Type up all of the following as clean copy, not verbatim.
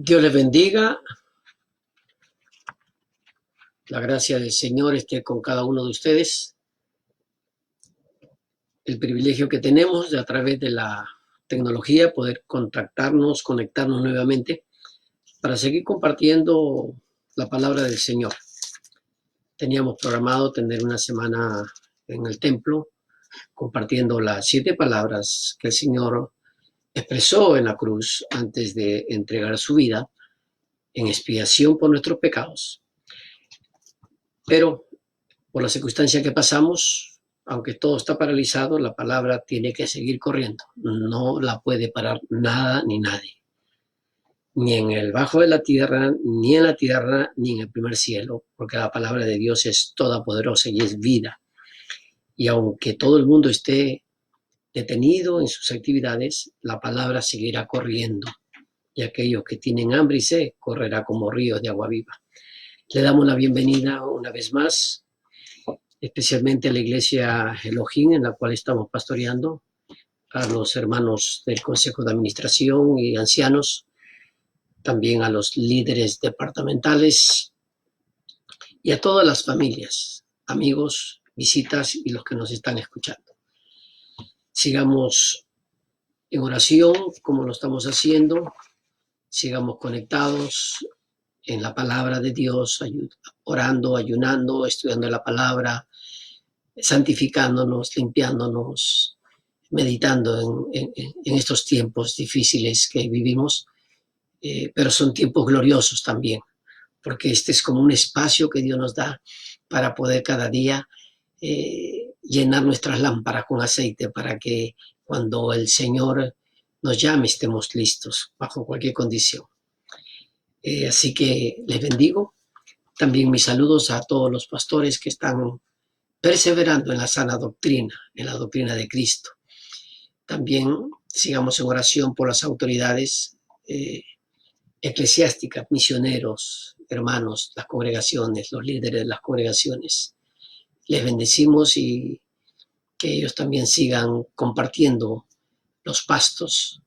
Dios les bendiga, la gracia del Señor esté con cada uno de ustedes. El privilegio que tenemos de a través de la tecnología poder contactarnos, conectarnos nuevamente para seguir compartiendo la palabra del Señor. Teníamos programado tener una semana en el templo compartiendo las 7 palabras que el Señor expresó en la cruz antes de entregar su vida en expiación por nuestros pecados. Pero por la circunstancia que pasamos, aunque todo está paralizado, la palabra tiene que seguir corriendo. No la puede parar nada ni nadie. Ni en el bajo de la tierra, ni en la tierra, ni en el primer cielo, porque la palabra de Dios es toda poderosa y es vida. Y aunque todo el mundo esté detenido en sus actividades, la palabra seguirá corriendo. Y aquellos que tienen hambre y sed, correrá como ríos de agua viva. Le damos la bienvenida una vez más, especialmente a la iglesia Elohim, en la cual estamos pastoreando, a los hermanos del Consejo de Administración y ancianos, también a los líderes departamentales y a todas las familias, amigos, visitas y los que nos están escuchando. Sigamos en oración como lo estamos haciendo, sigamos conectados en la palabra de Dios, orando, ayunando, estudiando la palabra, santificándonos, limpiándonos, meditando en estos tiempos difíciles que vivimos, pero son tiempos gloriosos también, porque este es como un espacio que Dios nos da para poder cada día llenar nuestras lámparas con aceite para que cuando el Señor nos llame estemos listos bajo cualquier condición. Así que les bendigo. También mis saludos a todos los pastores que están perseverando en la sana doctrina, en la doctrina de Cristo. También sigamos en oración por las autoridades eclesiásticas, misioneros, hermanos, las congregaciones, los líderes de las congregaciones. Les bendecimos y que ellos también sigan compartiendo los pastos,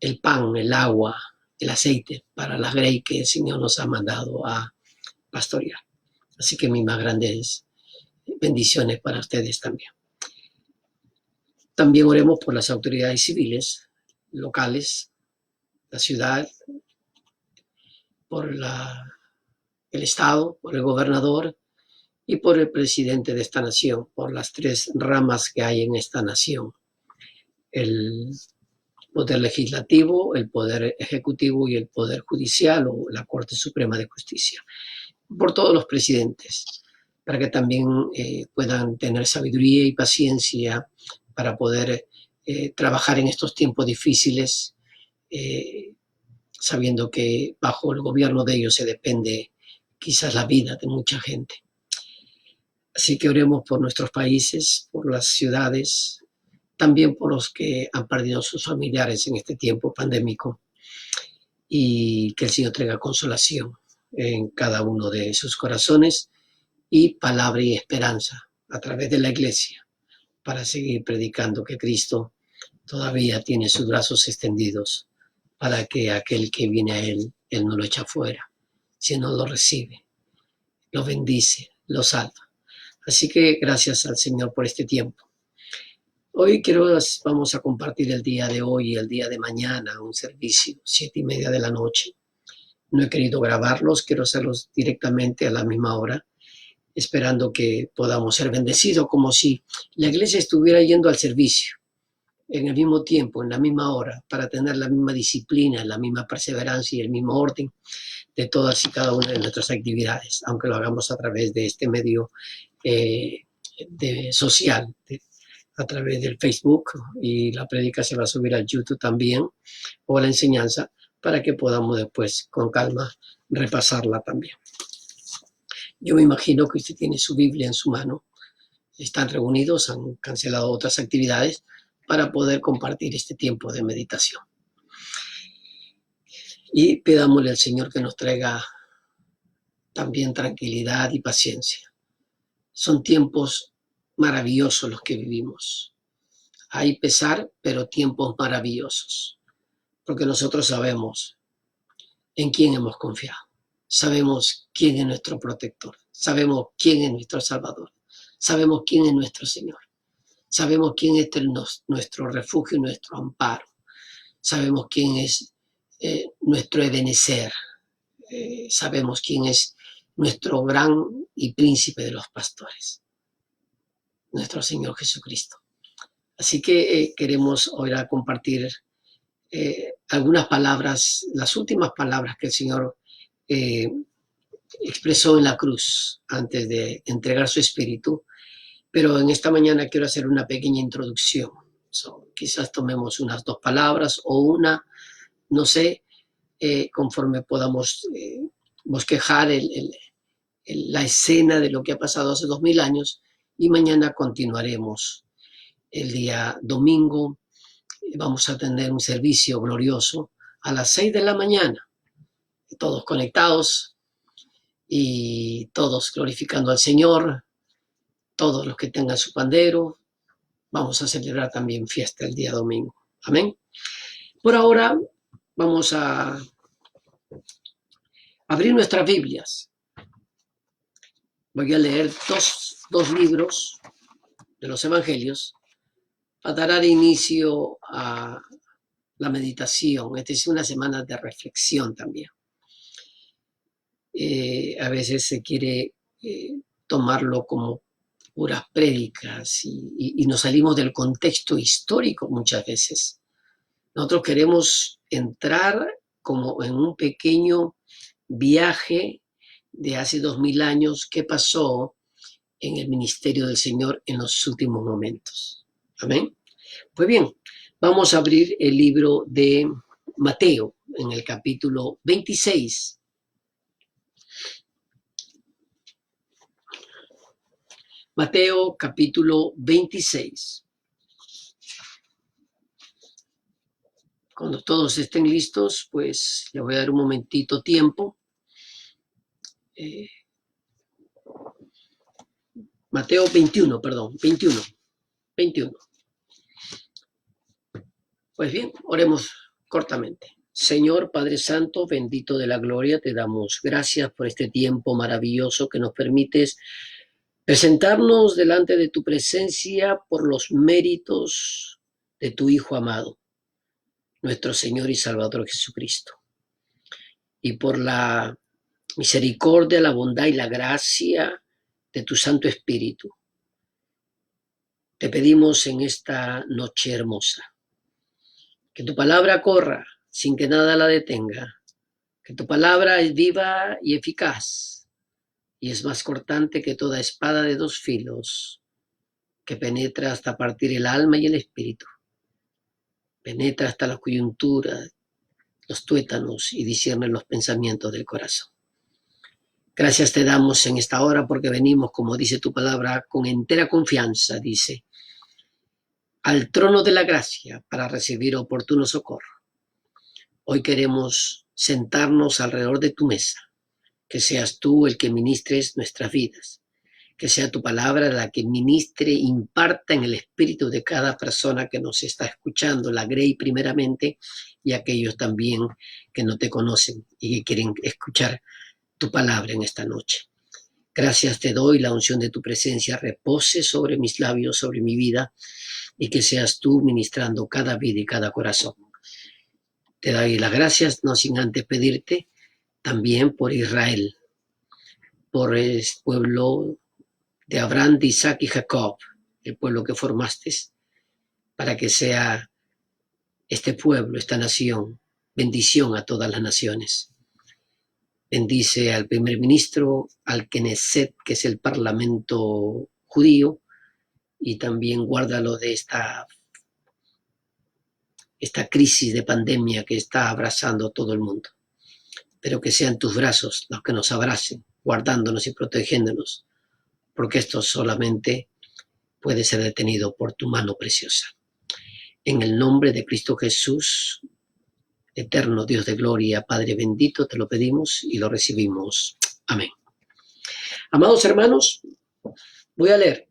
el pan, el agua, el aceite para la grey que el Señor nos ha mandado a pastorear. Así que mis más grandes bendiciones para ustedes también. También oremos por las autoridades civiles, locales, la ciudad, por el Estado, por el gobernador y por el presidente de esta nación, por las 3 ramas que hay en esta nación. El poder legislativo, el poder ejecutivo y el poder judicial o la Corte Suprema de Justicia. Por todos los presidentes, para que también puedan tener sabiduría y paciencia para poder trabajar en estos tiempos difíciles, sabiendo que bajo el gobierno de ellos se depende quizás la vida de mucha gente. Así que oremos por nuestros países, por las ciudades, también por los que han perdido sus familiares en este tiempo pandémico, y que el Señor traiga consolación en cada uno de sus corazones y palabra y esperanza a través de la iglesia para seguir predicando que Cristo todavía tiene sus brazos extendidos para que aquel que viene a Él no lo echa fuera, sino lo recibe, lo bendice, lo salva. Así que gracias al Señor por este tiempo. Hoy vamos a compartir el día de hoy y el día de mañana un servicio, 7:30 de la noche. No he querido grabarlos, quiero hacerlos directamente a la misma hora, esperando que podamos ser bendecidos, como si la iglesia estuviera yendo al servicio en el mismo tiempo, en la misma hora, para tener la misma disciplina, la misma perseverancia y el mismo orden de todas y cada una de nuestras actividades, aunque lo hagamos a través de este medio social, a través del Facebook, y la prédica se va a subir al YouTube también, o la enseñanza, para que podamos después con calma repasarla también. Yo me imagino que usted tiene su Biblia en su mano, están reunidos, han cancelado otras actividades para poder compartir este tiempo de meditación. Y pidámosle al Señor que nos traiga también tranquilidad y paciencia. Son tiempos maravillosos los que vivimos. Hay pesar, pero tiempos maravillosos, porque nosotros sabemos en quién hemos confiado. Sabemos quién es nuestro protector. Sabemos quién es nuestro Salvador. Sabemos quién es nuestro Señor. Sabemos quién es nuestro refugio y nuestro amparo. Sabemos quién es nuestro Ebenezer. Sabemos quién es nuestro gran y príncipe de los pastores, nuestro Señor Jesucristo. Así que queremos ahora compartir algunas palabras, las últimas palabras que el Señor expresó en la cruz antes de entregar su espíritu. Pero en esta mañana quiero hacer una pequeña introducción. Quizás tomemos unas 2 palabras o una, no sé, conforme podamos bosquejar la escena de lo que ha pasado hace 2000 años, y mañana continuaremos. El día domingo vamos a tener un servicio glorioso a las 6 de la mañana, todos conectados y todos glorificando al Señor, todos los que tengan su pandero. Vamos a celebrar también fiesta el día domingo. Amén. Por ahora vamos a abrir nuestras Biblias. Voy a leer dos libros de los Evangelios para dar inicio a la meditación. Esta es una semana de reflexión también. A veces se quiere tomarlo como puras prédicas y nos salimos del contexto histórico muchas veces. Nosotros queremos entrar como en un pequeño viaje de hace 2000 años que pasó en el ministerio del Señor en los últimos momentos. Amén. Pues bien, vamos a abrir el libro de Mateo en el capítulo 26. Mateo capítulo 26. Cuando todos estén listos, pues le voy a dar un momentito tiempo. Mateo 21, perdón, 21. Pues bien, oremos cortamente. Señor Padre Santo, bendito de la gloria, te damos gracias por este tiempo maravilloso que nos permites presentarnos delante de tu presencia por los méritos de tu Hijo amado, nuestro Señor y Salvador Jesucristo, y por la misericordia, la bondad y la gracia de tu Santo Espíritu. Te pedimos en esta noche hermosa que tu palabra corra sin que nada la detenga, que tu palabra es viva y eficaz y es más cortante que toda espada de 2 filos, que penetra hasta partir el alma y el espíritu, penetra hasta la coyuntura, los tuétanos y discierne los pensamientos del corazón. Gracias te damos en esta hora porque venimos, como dice tu palabra, con entera confianza, dice, al trono de la gracia para recibir oportuno socorro. Hoy queremos sentarnos alrededor de tu mesa, que seas tú el que ministres nuestras vidas, que sea tu palabra la que ministre, imparta en el espíritu de cada persona que nos está escuchando, la Grey primeramente, y aquellos también que no te conocen y que quieren escuchar tu palabra en esta noche. Gracias te doy, la unción de tu presencia repose sobre mis labios, sobre mi vida, y que seas tú ministrando cada vida y cada corazón. Te doy las gracias, no sin antes pedirte también por Israel, por el pueblo de Abraham, de Isaac y Jacob, el pueblo que formaste, para que sea este pueblo, esta nación, bendición a todas las naciones. Bendice al primer ministro, al Knesset, que es el parlamento judío, y también guárdalo de esta crisis de pandemia que está abrazando todo el mundo. Pero que sean tus brazos los que nos abracen, guardándonos y protegiéndonos, porque esto solamente puede ser detenido por tu mano preciosa. En el nombre de Cristo Jesús, eterno Dios de gloria, Padre bendito, te lo pedimos y lo recibimos. Amén. Amados hermanos, voy a leer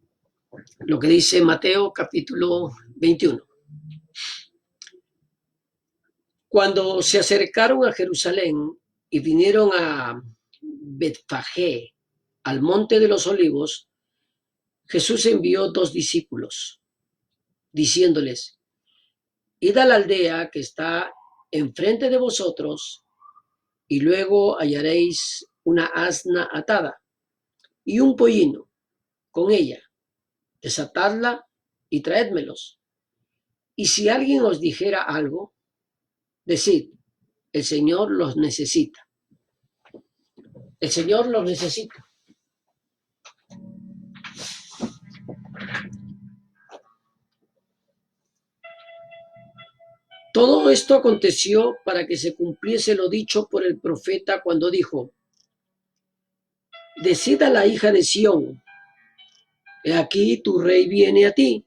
lo que dice Mateo capítulo 21. Cuando se acercaron a Jerusalén, y vinieron a Betfagé, al monte de los olivos, Jesús envió 2 discípulos, diciéndoles: id a la aldea que está enfrente de vosotros, y luego hallaréis una asna atada y un pollino con ella. Desatadla y traédmelos. Y si alguien os dijera algo, decid: el Señor los necesita. El Señor los necesita. Todo esto aconteció para que se cumpliese lo dicho por el profeta cuando dijo: decid a la hija de Sión, he aquí tu rey viene a ti,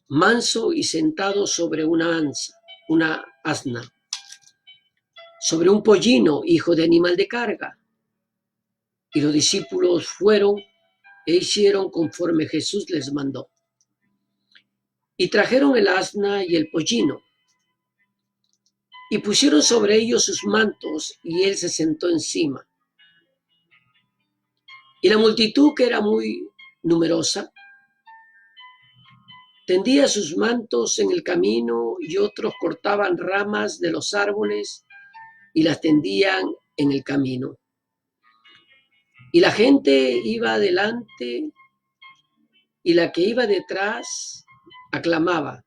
manso y sentado sobre una asna, sobre un pollino, hijo de animal de carga. Y los discípulos fueron e hicieron conforme Jesús les mandó. Y trajeron el asna y el pollino, y pusieron sobre ellos sus mantos, y él se sentó encima. Y la multitud, que era muy numerosa, tendía sus mantos en el camino, y otros cortaban ramas de los árboles y las tendían en el camino. Y la gente iba adelante, y la que iba detrás aclamaba,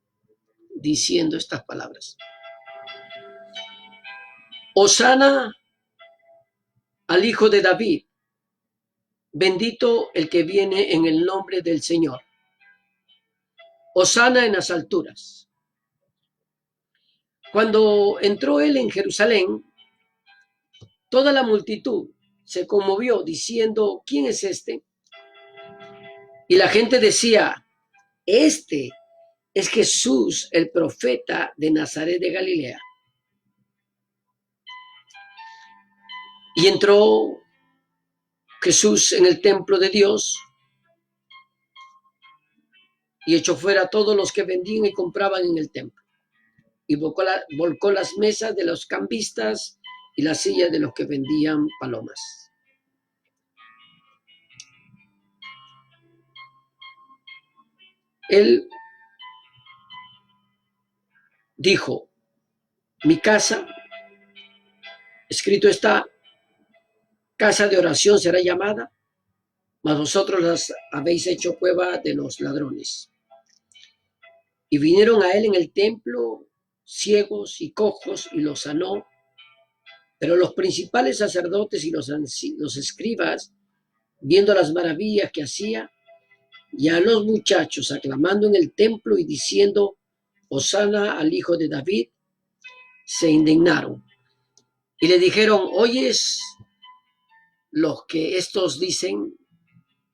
diciendo estas palabras: Hosana al Hijo de David, bendito el que viene en el nombre del Señor. Hosana en las alturas. Cuando entró él en Jerusalén, toda la multitud se conmovió diciendo: ¿quién es este? Y la gente decía: este es Jesús, el profeta de Nazaret de Galilea. Y entró Jesús en el templo de Dios y echó fuera a todos los que vendían y compraban en el templo. Y volcó las mesas de los cambistas y las sillas de los que vendían palomas. Él dijo: mi casa, escrito está, casa de oración será llamada, mas vosotros las habéis hecho cueva de los ladrones. Y vinieron a él en el templo ciegos y cojos, y los sanó. Pero los principales sacerdotes y los escribas, viendo las maravillas que hacía, y a los muchachos aclamando en el templo y diciendo: Hosana al Hijo de David, se indignaron. Y le dijeron: ¿oyes lo que estos dicen?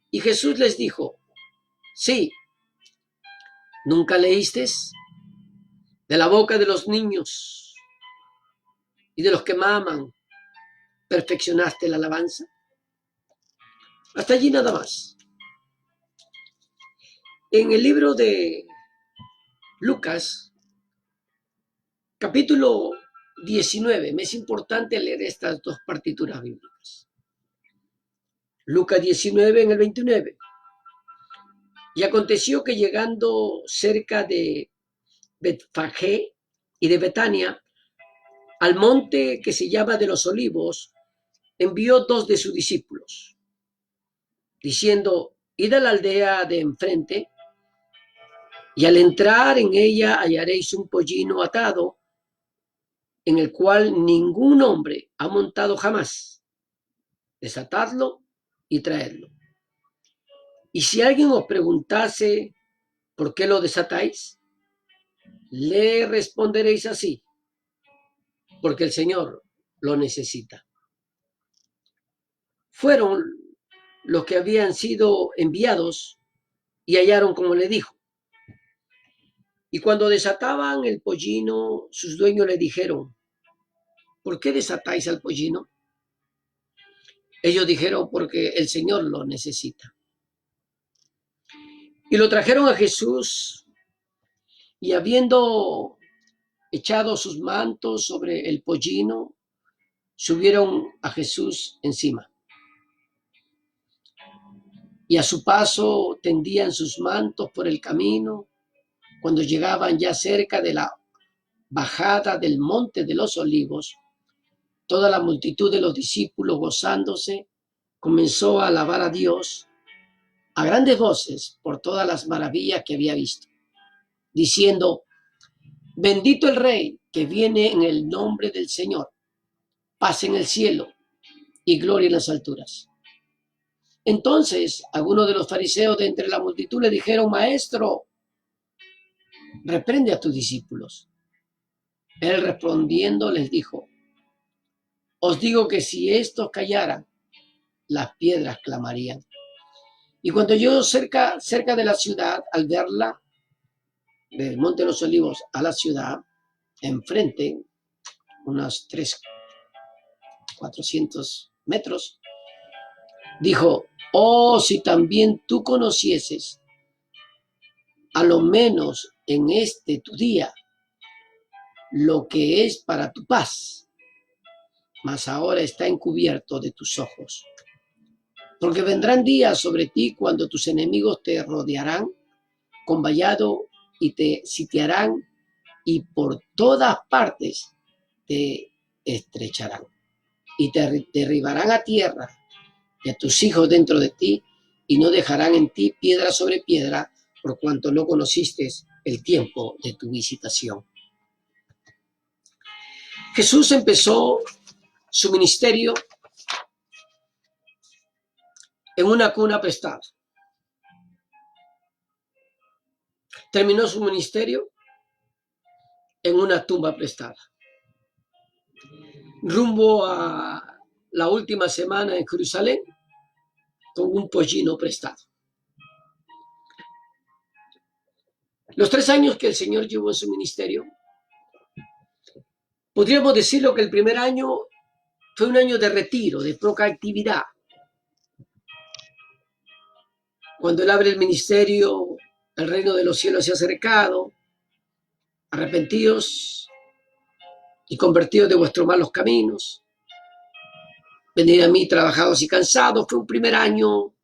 Y Jesús les dijo: sí. ¿Nunca leíste? De la boca de los niños y de los que maman, perfeccionaste la alabanza. Hasta allí nada más. En el libro de Lucas, capítulo 19, me es importante leer estas 2 partituras bíblicas. Lucas 19 en el 29. Y aconteció que llegando cerca de Betfagé y de Betania, al monte que se llama de los Olivos, envió 2 de sus discípulos, diciendo: id a la aldea de enfrente, y al entrar en ella hallaréis un pollino atado, en el cual ningún hombre ha montado jamás. Desatadlo y traedlo. Y si alguien os preguntase: ¿por qué lo desatáis? Le responderéis así: porque el Señor lo necesita. Fueron los que habían sido enviados y hallaron como le dijo. Y cuando desataban el pollino, sus dueños le dijeron: ¿por qué desatáis al pollino? Ellos dijeron: porque el Señor lo necesita. Y lo trajeron a Jesús, y habiendo echado sus mantos sobre el pollino, subieron a Jesús encima, y a su paso tendían sus mantos por el camino. Cuando llegaban ya cerca de la bajada del monte de los olivos, toda la multitud de los discípulos, gozándose, comenzó a alabar a Dios a grandes voces por todas las maravillas que había visto, diciendo: bendito el Rey que viene en el nombre del Señor, paz en el cielo y gloria en las alturas. Entonces algunos de los fariseos de entre la multitud le dijeron: Maestro, reprende a tus discípulos. Él respondiendo les dijo: os digo que si estos callaran, las piedras clamarían. Y cuando yo cerca de la ciudad, al verla, del Monte de los Olivos a la ciudad, enfrente, unos 400 metros, dijo: oh, si también tú conocieses, a lo menos en este tu día, lo que es para tu paz, mas ahora está encubierto de tus ojos. Porque vendrán días sobre ti cuando tus enemigos te rodearán con vallado y te sitiarán, y por todas partes te estrecharán y te derribarán a tierra y a tus hijos dentro de ti, y no dejarán en ti piedra sobre piedra, por cuanto no conociste el tiempo de tu visitación. Jesús empezó su ministerio en una cuna prestada. Terminó su ministerio en una tumba prestada. Rumbo a la última semana en Jerusalén, con un pollino prestado. Los 3 años que el Señor llevó en su ministerio, podríamos decirlo que el primer año fue un año de retiro, de poca actividad. Cuando Él abre el ministerio, el reino de los cielos se ha acercado. Arrepentíos y convertidos de vuestros malos caminos. Venid a mí trabajados y cansados. Fue un primer año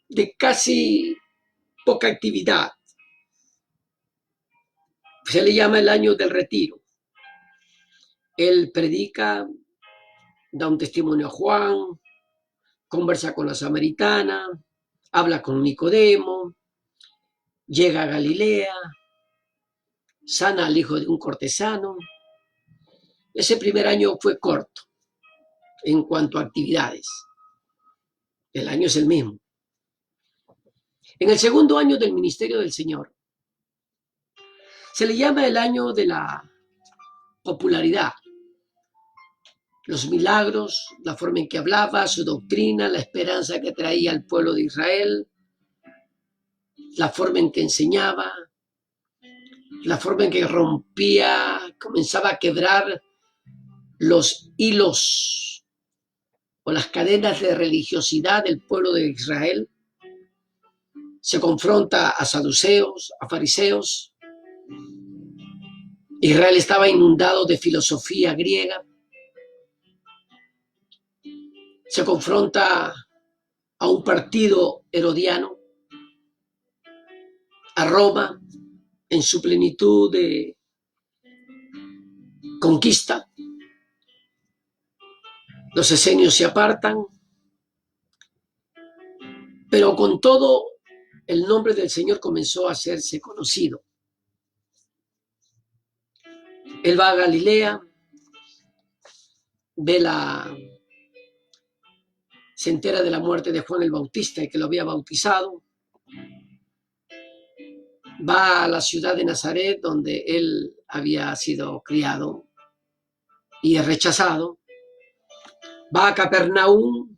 de casi poca actividad. Se le llama el año del retiro. Él predica, da un testimonio a Juan, conversa con la samaritana, habla con Nicodemo, llega a Galilea, sana al hijo de un cortesano. Ese primer año fue corto en cuanto a actividades. El año es el mismo. En el segundo año del ministerio del Señor, se le llama el año de la popularidad. Los milagros, la forma en que hablaba, su doctrina, la esperanza que traía al pueblo de Israel, la forma en que enseñaba, la forma en que rompía, comenzaba a quebrar los hilos o las cadenas de religiosidad del pueblo de Israel. Se confronta a saduceos, a fariseos. Israel estaba inundado de filosofía griega. Se confronta a un partido herodiano, a Roma en su plenitud de conquista. Los esenios se apartan, pero con todo el nombre del Señor comenzó a hacerse conocido. Él va a Galilea, se entera de la muerte de Juan el Bautista y que lo había bautizado. Va a la ciudad de Nazaret, donde él había sido criado y es rechazado. Va a Capernaum,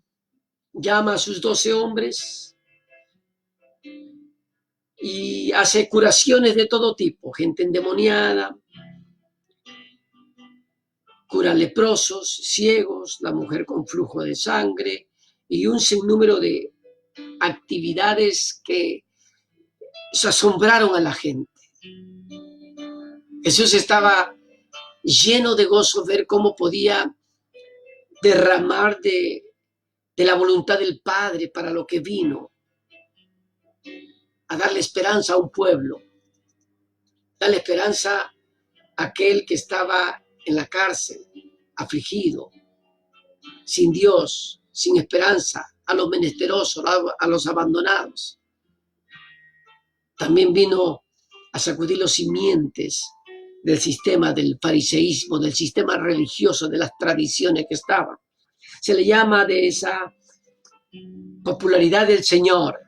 llama a sus 12 hombres y hace curaciones de todo tipo, gente endemoniada, cura leprosos, ciegos, la mujer con flujo de sangre y un sinnúmero de actividades que se asombraron a la gente. Jesús estaba lleno de gozo ver cómo podía derramar de la voluntad del Padre para lo que vino, a darle esperanza a un pueblo, darle esperanza a aquel que estaba en la cárcel, afligido, sin Dios, sin esperanza, a los menesterosos, a los abandonados. También vino a sacudir los simientes del sistema del fariseísmo, del sistema religioso, de las tradiciones que estaban. Se le llama de esa popularidad del Señor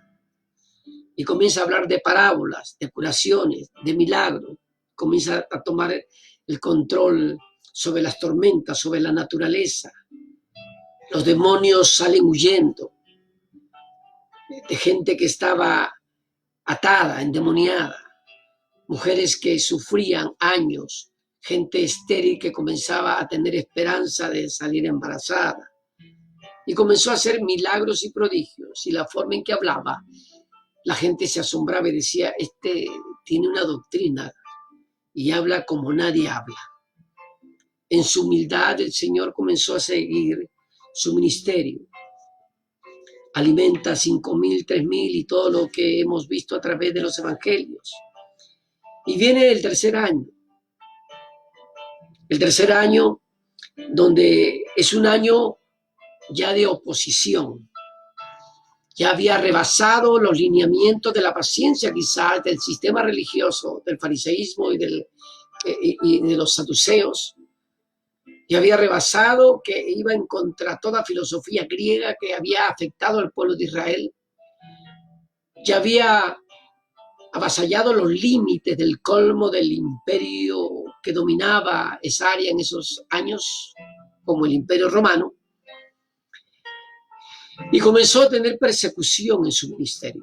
y comienza a hablar de parábolas, de curaciones, de milagros. Comienza a tomar el control sobre las tormentas, sobre la naturaleza. Los demonios salen huyendo de gente que estaba atada, endemoniada, mujeres que sufrían años, gente estéril que comenzaba a tener esperanza de salir embarazada. Y comenzó a hacer milagros y prodigios, y la forma en que hablaba, la gente se asombraba y decía, este tiene una doctrina y habla como nadie habla. En su humildad el Señor comenzó a seguir su ministerio. Alimenta 5,000, 3,000 y todo lo que hemos visto a través de los evangelios. Y viene el tercer año. El tercer año, donde es un año ya de oposición. Ya había rebasado los lineamientos de la paciencia, quizás, del sistema religioso, del fariseísmo y de los saduceos. Ya había rebasado, que iba en contra toda filosofía griega que había afectado al pueblo de Israel. Ya había avasallado los límites del colmo del imperio que dominaba esa área en esos años, como el Imperio Romano, y comenzó a tener persecución en su ministerio.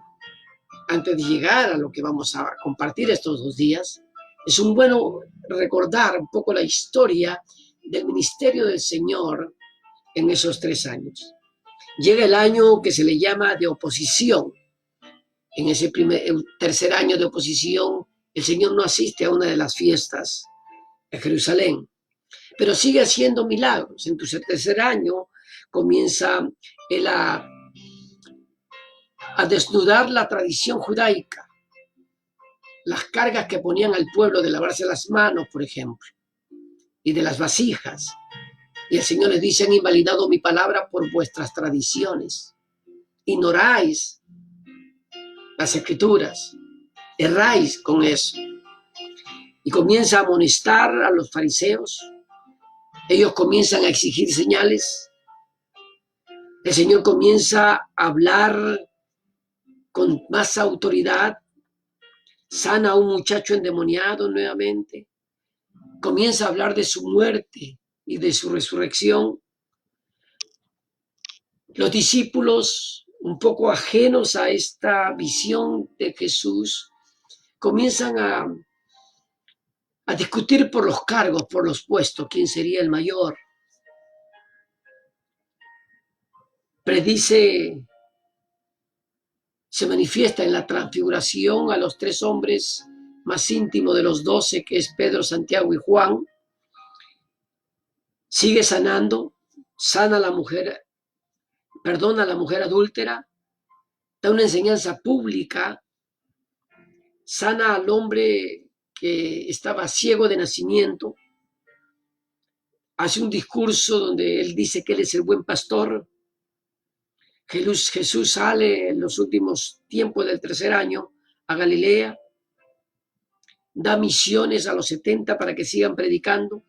Antes de llegar a lo que vamos a compartir estos 2 días, es un bueno recordar un poco la historia del ministerio del Señor en esos 3 años. Llega el año que se le llama de oposición. En ese tercer año de oposición, el Señor no asiste a una de las fiestas en Jerusalén, pero sigue haciendo milagros. En su tercer año comienza él a desnudar la tradición judaica, las cargas que ponían al pueblo de lavarse las manos, por ejemplo, y de las vasijas. Y el Señor les dice, han invalidado mi palabra por vuestras tradiciones. Ignoráis las escrituras, erráis con eso. Y comienza a amonestar a los fariseos. Ellos comienzan a exigir señales. El Señor comienza a hablar con más autoridad. Sana a un muchacho endemoniado nuevamente. Comienza a hablar de su muerte y de su resurrección. Los discípulos, un poco ajenos a esta visión de Jesús, comienzan a discutir por los cargos, por los puestos, quién sería el mayor. Predice, se manifiesta en la transfiguración a los 3 hombres más íntimos de los 12, que es Pedro, Santiago y Juan. Sigue sanando, sana a la mujer, perdona a la mujer adúltera, da una enseñanza pública, sana al hombre que estaba ciego de nacimiento, hace un discurso donde él dice que él es el buen pastor. Jesús sale en los últimos tiempos del tercer año a Galilea, da misiones a los 70 para que sigan predicando,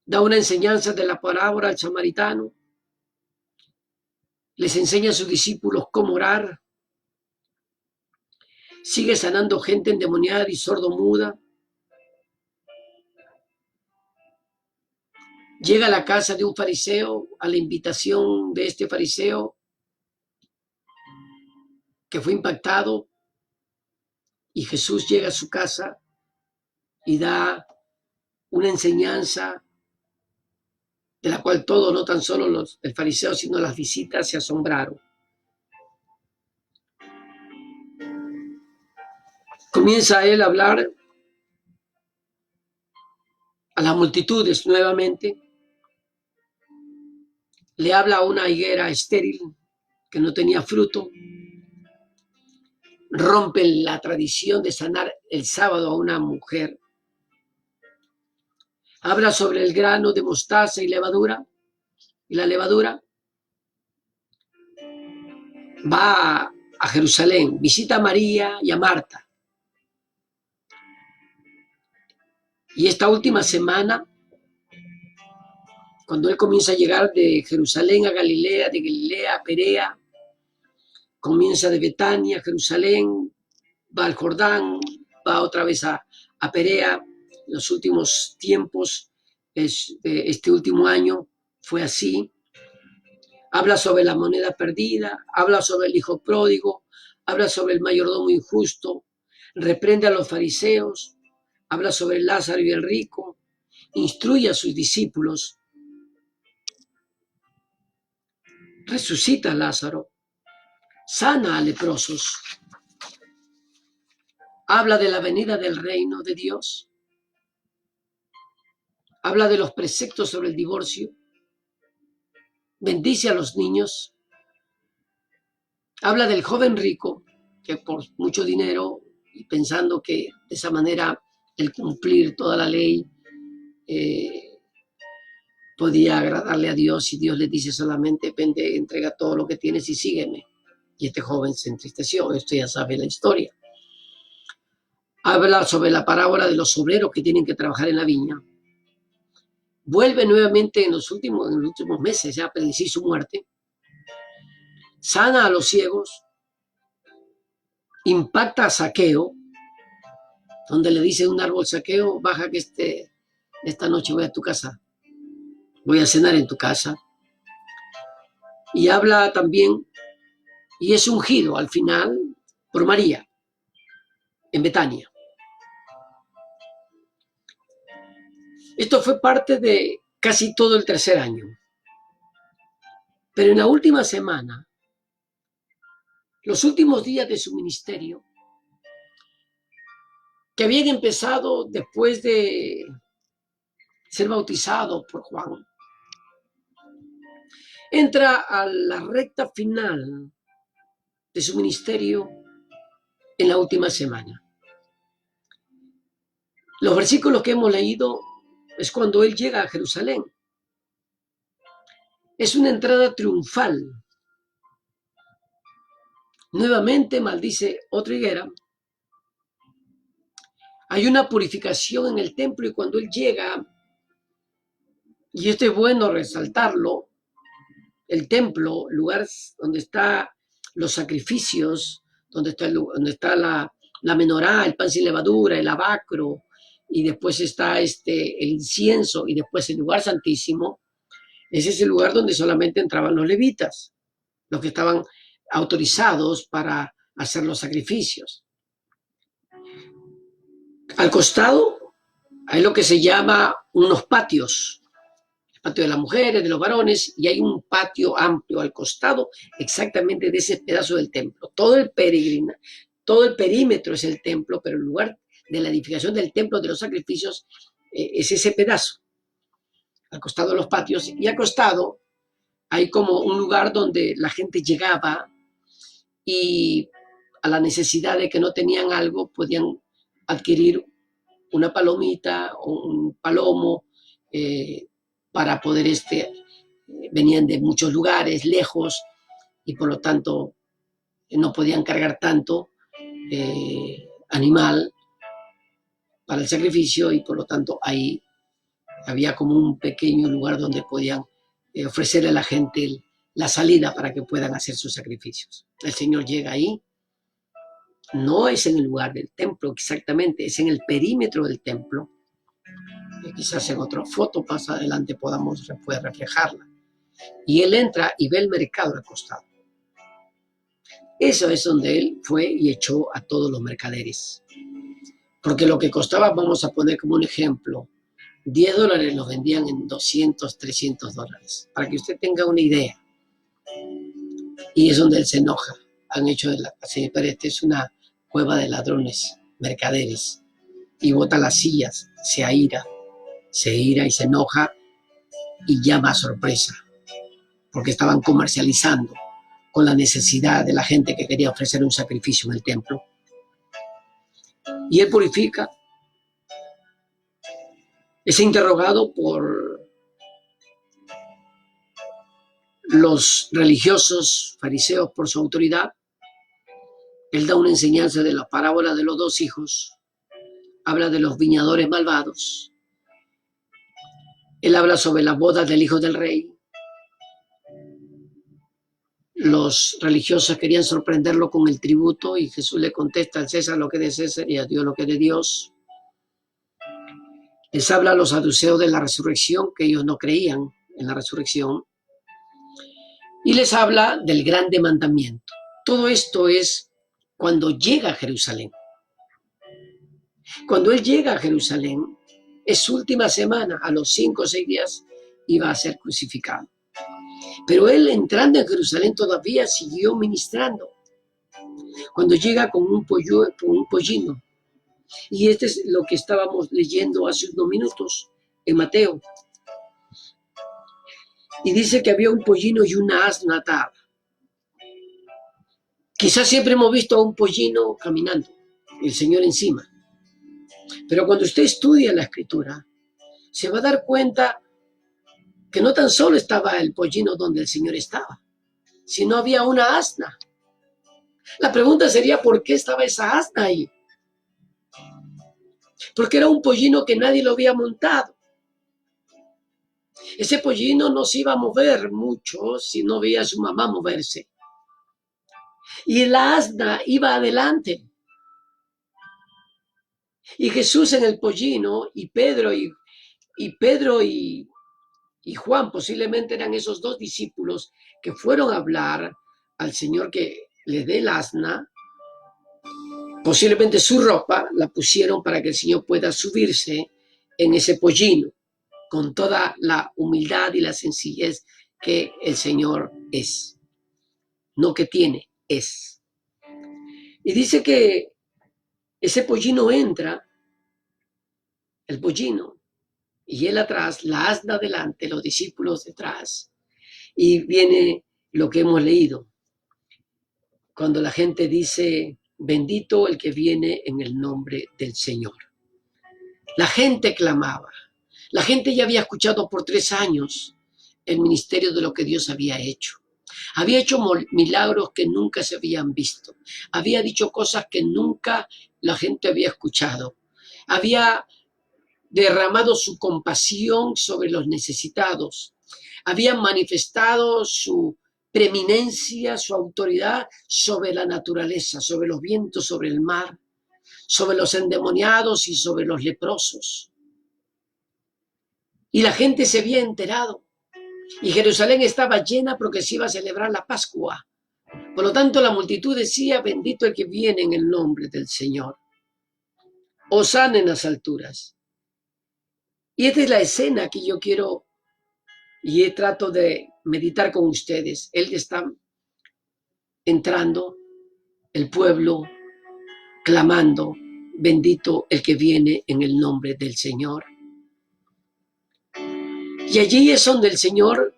da una enseñanza de la parábola al samaritano, les enseña a sus discípulos cómo orar, sigue sanando gente endemoniada y sordomuda. Llega a la casa de un fariseo, a la invitación de este fariseo que fue impactado, y Jesús llega a su casa y da una enseñanza de la cual todos, no tan solo el fariseo, sino las visitas, se asombraron. Comienza él a hablar a las multitudes nuevamente, le habla a una higuera estéril que no tenía fruto, rompe la tradición de sanar el sábado a una mujer, habla sobre el grano de mostaza y levadura, y la levadura va a Jerusalén, visita a María y a Marta. Y esta última semana, cuando él comienza a llegar de Jerusalén a Galilea, de Galilea a Perea, comienza de Betania a Jerusalén, va al Jordán, va otra vez a Perea. En los últimos tiempos, este último año fue así. Habla sobre la moneda perdida, habla sobre el hijo pródigo, habla sobre el mayordomo injusto, reprende a los fariseos, habla sobre Lázaro y el rico, instruye a sus discípulos, resucita a Lázaro, sana a leprosos, habla de la venida del reino de Dios, habla de los preceptos sobre el divorcio, bendice a los niños, habla del joven rico que por mucho dinero y pensando que de esa manera el cumplir toda la ley podía agradarle a Dios, y Dios le dice solamente: vende, entrega todo lo que tienes y sígueme. Y este joven se entristeció. Esto ya sabe la historia. Habla sobre la parábola de los obreros que tienen que trabajar en la viña. Vuelve nuevamente en los últimos meses ya a predecir su muerte. Sana a los ciegos. Impacta a Zaqueo, donde le dice un árbol: Zaqueo, baja que esta noche voy a tu casa. Voy a cenar en tu casa. Y habla también, y es ungido al final por María, en Betania. Esto fue parte de casi todo el tercer año. Pero en la última semana, los últimos días de su ministerio, que habían empezado después de ser bautizado por Juan, entra a la recta final de su ministerio en la última semana. Los versículos que hemos leído es cuando él llega a Jerusalén. Es una entrada triunfal. Nuevamente maldice otra higuera. Hay una purificación en el templo, y cuando él llega, y esto es bueno resaltarlo, el templo, lugar donde están los sacrificios, donde está la menorá, el pan sin levadura, el abacro, y después está el incienso, y después el lugar santísimo. Ese es el lugar donde solamente entraban los levitas, los que estaban autorizados para hacer los sacrificios. Al costado hay lo que se llama unos patios, el patio de las mujeres, de los varones, y hay un patio amplio al costado exactamente de ese pedazo del templo. Todo el perímetro es el templo, pero el lugar de la edificación del templo de los sacrificios es ese pedazo, al costado de los patios, y al costado hay como un lugar donde la gente llegaba y a la necesidad de que no tenían algo, podían adquirir una palomita o un palomo para poder venían de muchos lugares, lejos, y por lo tanto no podían cargar tanto animal para el sacrificio, y por lo tanto ahí había como un pequeño lugar donde podían ofrecerle a la gente la salida para que puedan hacer sus sacrificios. El Señor llega ahí. No es en el lugar del templo exactamente, es en el perímetro del templo. Quizás en otra foto más adelante pueda reflejarla. Y él entra y ve el mercado al costado. Eso es donde él fue y echó a todos los mercaderes. Porque lo que costaba, vamos a poner como un ejemplo, $10 los vendían en $200, $300, para que usted tenga una idea. Y es donde él se enoja. Han hecho así, pero esta es una cueva de ladrones, mercaderes, y bota las sillas, se ira y se enoja y llama a sorpresa, porque estaban comercializando con la necesidad de la gente que quería ofrecer un sacrificio en el templo. Y él purifica, es interrogado por los religiosos fariseos por su autoridad. Él da una enseñanza de la parábola de los dos hijos, habla de los viñadores malvados, él habla sobre las bodas del hijo del rey. Los religiosos querían sorprenderlo con el tributo y Jesús le contesta: al César lo que es de César y a Dios lo que es de Dios. Les habla a los saduceos de la resurrección, que ellos no creían en la resurrección, y les habla del grande mandamiento. Todo esto es cuando llega a Jerusalén. Cuando él llega a Jerusalén, es su última semana, a los 5 o 6 días iba a ser crucificado. Pero él, entrando en Jerusalén, todavía siguió ministrando. Cuando llega con un pollino, y este es lo que estábamos leyendo hace unos minutos en Mateo, y dice que había un pollino y una asna atada. Quizás siempre hemos visto a un pollino caminando, el Señor encima, pero cuando usted estudia la Escritura, se va a dar cuenta que no tan solo estaba el pollino donde el Señor estaba, sino había una asna. La pregunta sería: ¿por qué estaba esa asna ahí? Porque era un pollino que nadie lo había montado. Ese pollino no se iba a mover mucho si no veía a su mamá moverse. Y la asna iba adelante. Y Jesús en el pollino, y Pedro y Juan posiblemente eran esos 2 discípulos que fueron a hablar al Señor que le dé el asna. Posiblemente su ropa la pusieron para que el Señor pueda subirse en ese pollino con toda la humildad y la sencillez que el Señor es. No que tiene, es. Y dice que ese pollino entra, el pollino, y él atrás, la asna adelante, los discípulos detrás. Y viene lo que hemos leído. Cuando la gente dice: bendito el que viene en el nombre del Señor. La gente clamaba. La gente ya había escuchado por 3 años el ministerio de lo que Dios había hecho. Había hecho milagros que nunca se habían visto. Había dicho cosas que nunca la gente había escuchado. Había derramado su compasión sobre los necesitados. Había manifestado su preeminencia, su autoridad sobre la naturaleza, sobre los vientos, sobre el mar, sobre los endemoniados y sobre los leprosos. Y la gente se había enterado. Y Jerusalén estaba llena porque se iba a celebrar la Pascua. Por lo tanto, la multitud decía: bendito el que viene en el nombre del Señor. Hosana en las alturas. Y esta es la escena que yo quiero y trato de meditar con ustedes. Él está entrando, el pueblo clamando: bendito el que viene en el nombre del Señor. Y allí es donde el Señor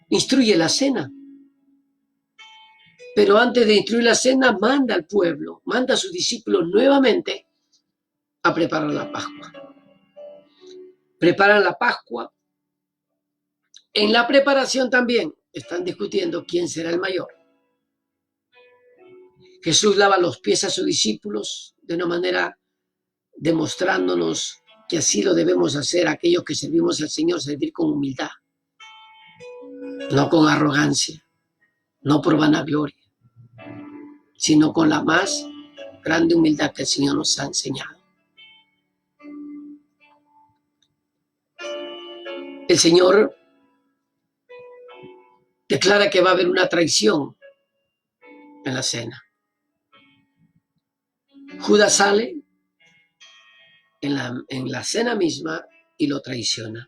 instruye la cena. Pero antes de instruir la cena, manda al pueblo, manda a sus discípulos nuevamente a preparar la Pascua. Preparan la Pascua. En la preparación también están discutiendo quién será el mayor. Jesús lava los pies a sus discípulos de una manera demostrándonos que así lo debemos hacer aquellos que servimos al Señor, servir con humildad, no con arrogancia, no por vanagloria, sino con la más grande humildad que el Señor nos ha enseñado. El Señor declara que va a haber una traición en la cena. Judas sale en la cena misma y lo traiciona.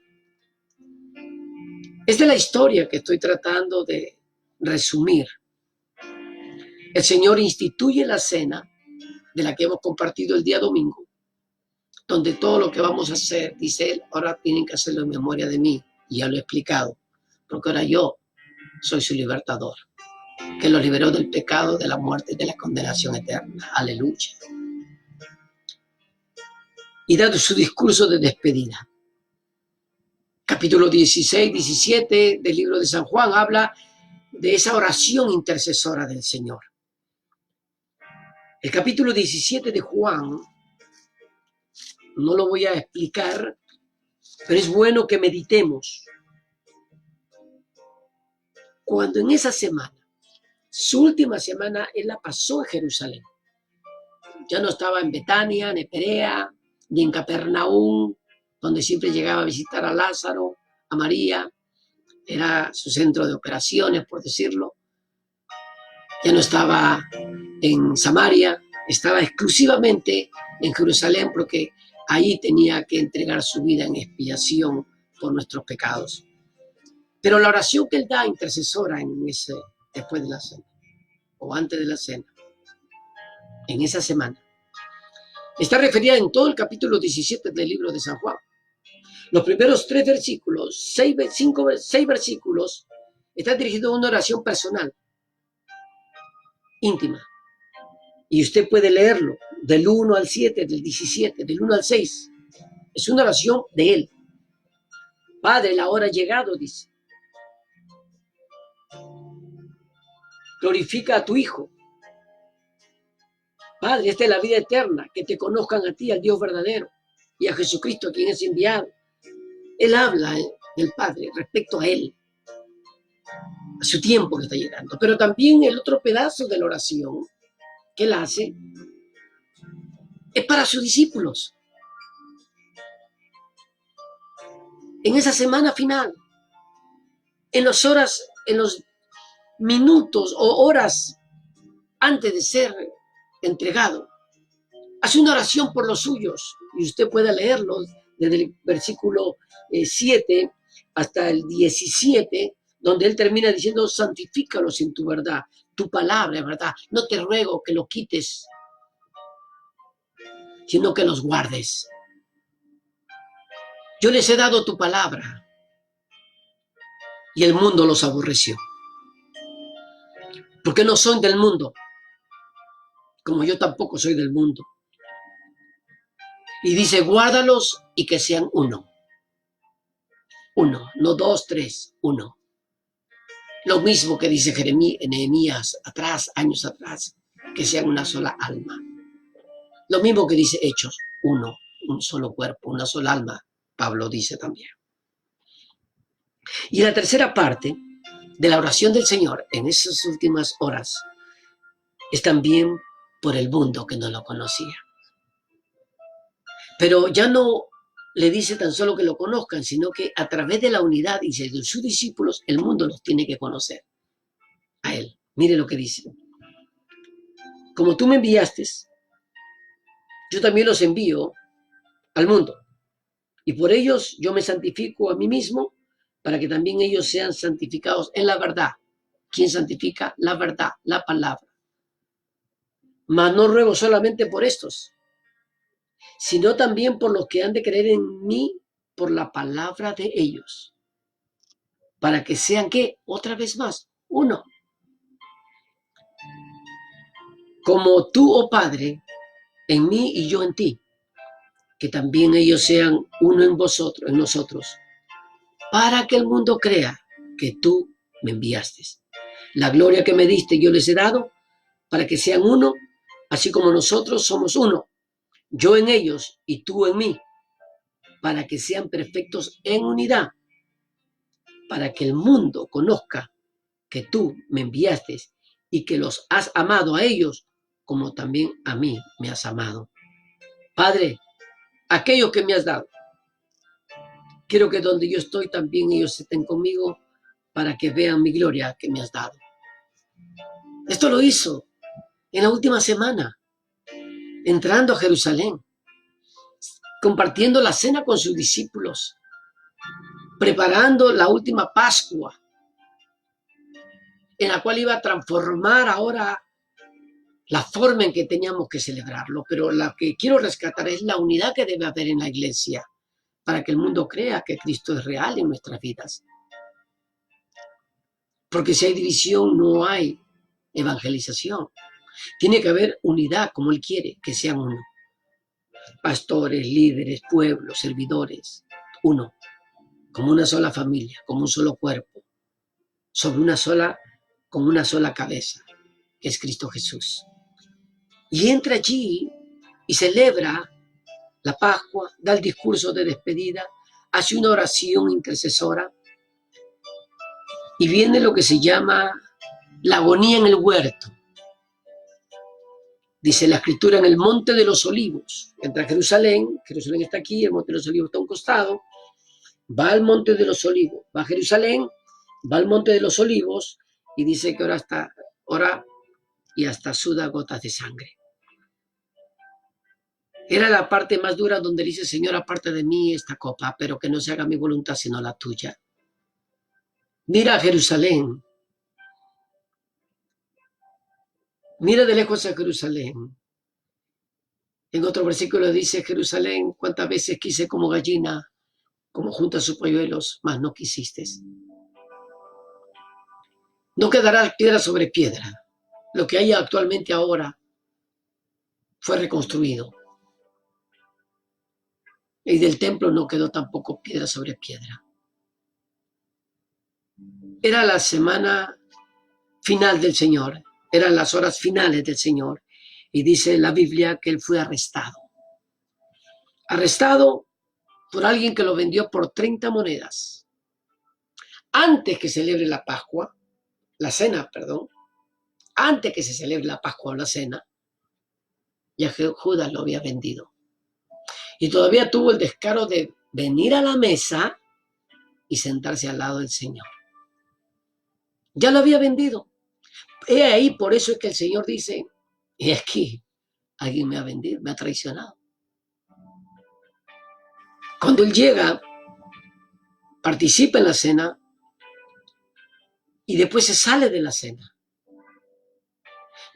Esta es la historia que estoy tratando de resumir. El Señor instituye la cena de la que hemos compartido el día domingo, donde todo lo que vamos a hacer, dice Él, ahora tienen que hacerlo en memoria de mí, y ya lo he explicado. porque ahora yo soy su libertador, que lo liberó del pecado, de la muerte y de la condenación eterna. Aleluya. Y dando su discurso de despedida. Capítulo 16, 17 del libro de San Juan habla de esa oración intercesora del Señor. El capítulo 17 de Juan, no lo voy a explicar, pero es bueno que meditemos. Cuando en esa semana, su última semana, él la pasó en Jerusalén. Ya no estaba en Betania, ni en Perea, ni en Capernaum, donde siempre llegaba a visitar a Lázaro, a María. Era su centro de operaciones, por decirlo. Ya no estaba en Samaria, estaba exclusivamente en Jerusalén, porque ahí tenía que entregar su vida en expiación por nuestros pecados. Pero la oración que él da intercesora después de la cena, o antes de la cena, en esa semana, está referida en todo el capítulo 17 del libro de San Juan. Los primeros 3 versículos, 6 versículos, están dirigidos a una oración personal, íntima. Y usted puede leerlo del 1 al 7, del 17, del 1 al 6. Es una oración de él. Padre, la hora ha llegado, dice. Glorifica a tu Hijo. Padre, esta es la vida eterna, que te conozcan a ti, al Dios verdadero, y a Jesucristo, quien es enviado. Él habla del Padre respecto a él, a su tiempo que está llegando. Pero también el otro pedazo de la oración que él hace es para sus discípulos. En esa semana final, en los minutos o horas antes de ser entregado, hace una oración por los suyos, y usted puede leerlo desde el versículo 7 hasta el 17, donde él termina diciendo: santifícalos en tu verdad, tu palabra es verdad, no te ruego que lo quites, sino que los guardes. Yo les he dado tu palabra, y el mundo los aborreció, porque no son del mundo, como yo tampoco soy del mundo. Y dice: guárdalos y que sean uno. Uno, no 2, 3, 1. Lo mismo que dice Nehemías años atrás, que sean una sola alma. Lo mismo que dice Hechos, uno, un solo cuerpo, una sola alma, Pablo dice también. Y la tercera parte de la oración del Señor en esas últimas horas es también por el mundo que no lo conocía. Pero ya no le dice tan solo que lo conozcan, sino que a través de la unidad y de sus discípulos, el mundo los tiene que conocer a él. Mire lo que dice: como tú me enviaste, yo también los envío al mundo, y por ellos yo me santifico a mí mismo, para que también ellos sean santificados en la verdad. ¿Quién santifica? La verdad, la palabra. Mas no ruego solamente por estos, sino también por los que han de creer en mí por la palabra de ellos, para que sean, ¿qué? Otra vez más, uno. Como tú, oh Padre, en mí y yo en ti, que también ellos sean uno en vosotros, en nosotros, para que el mundo crea que tú me enviaste. La gloria que me diste yo les he dado, para que sean uno, así como nosotros somos uno, yo en ellos y tú en mí, para que sean perfectos en unidad, para que el mundo conozca que tú me enviaste y que los has amado a ellos como también a mí me has amado. Padre, aquellos que me has dado, quiero que donde yo estoy también ellos estén conmigo, para que vean mi gloria que me has dado. Esto lo hizo en la última semana, entrando a Jerusalén, compartiendo la cena con sus discípulos, preparando la última Pascua, en la cual iba a transformar ahora la forma en que teníamos que celebrarlo. Pero la que quiero rescatar es la unidad que debe haber en la iglesia, para que el mundo crea que Cristo es real en nuestras vidas. Porque si hay división, no hay evangelización. Tiene que haber unidad, como Él quiere, que sean uno. Pastores, líderes, pueblos, servidores, uno. Como una sola familia, como un solo cuerpo, con una sola cabeza, que es Cristo Jesús. Y entra allí y celebra la Pascua, da el discurso de despedida, hace una oración intercesora y viene lo que se llama la agonía en el huerto. Dice la Escritura, en el Monte de los Olivos. Entra a Jerusalén, Jerusalén está aquí, el Monte de los Olivos está a un costado, va al Monte de los Olivos, va a Jerusalén, va al Monte de los Olivos y dice que ora y hasta suda gotas de sangre. Era la parte más dura donde dice, Señor, aparte de mí esta copa, pero que no se haga mi voluntad sino la tuya. Mira a Jerusalén. Mira de lejos a Jerusalén. En otro versículo dice, Jerusalén, cuántas veces quise como gallina, como junta sus polluelos, mas no quisiste. No quedará piedra sobre piedra. Lo que hay actualmente ahora fue reconstruido. Y del templo no quedó tampoco piedra sobre piedra. Era la semana final del Señor, eran las horas finales del Señor. Y dice la Biblia que Él fue arrestado. Arrestado por alguien que lo vendió por 30 monedas. Antes que celebre la Pascua, la cena, perdón, antes que se celebre la Pascua o la cena, ya Judas lo había vendido. Y todavía tuvo el descaro de venir a la mesa y sentarse al lado del Señor. Ya lo había vendido. He ahí, por eso es que el Señor dice, y aquí, alguien me ha vendido, me ha traicionado. Cuando Él llega, participa en la cena y después se sale de la cena.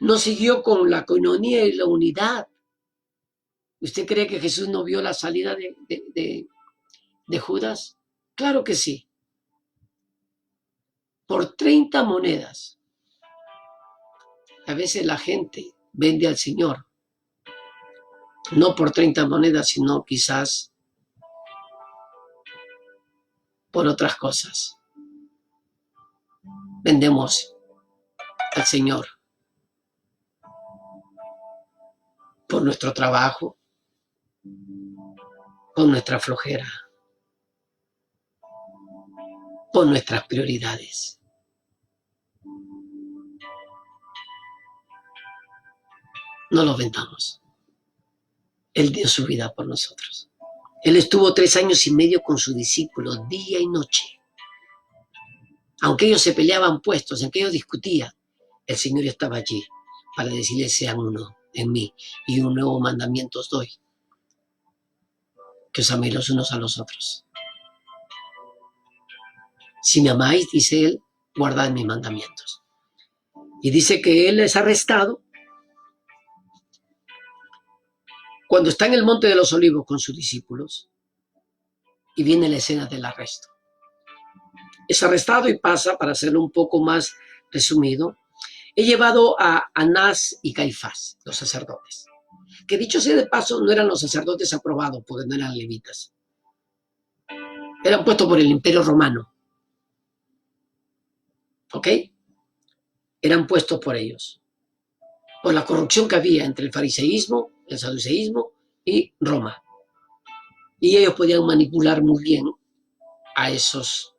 No siguió con la coinonía y la unidad. ¿Usted cree que Jesús no vio la salida de Judas? Claro que sí. Por 30 monedas. A veces la gente vende al Señor. No por 30 monedas, sino quizás por otras cosas. Vendemos al Señor por nuestro trabajo, por nuestra flojera, por nuestras prioridades. No lo vendamos. Él dio su vida por nosotros. Él estuvo 3 años y medio con sus discípulos, día y noche. Aunque ellos se peleaban puestos, aunque ellos discutían, el Señor estaba allí para decirles sean uno en mí y un nuevo mandamiento os doy, que os améis los unos a los otros. Si me amáis, dice Él, guardad mis mandamientos. Y dice que Él es arrestado cuando está en el Monte de los Olivos con sus discípulos y viene la escena del arresto. Es arrestado y pasa, para hacerlo un poco más resumido, he llevado a Anás y Caifás, los sacerdotes, que dicho sea de paso no eran los sacerdotes aprobados porque no eran levitas. Eran puestos por el Imperio Romano. ¿Ok? Eran puestos por ellos. Por la corrupción que había entre el fariseísmo, el saduceísmo y Roma. Y ellos podían manipular muy bien a esos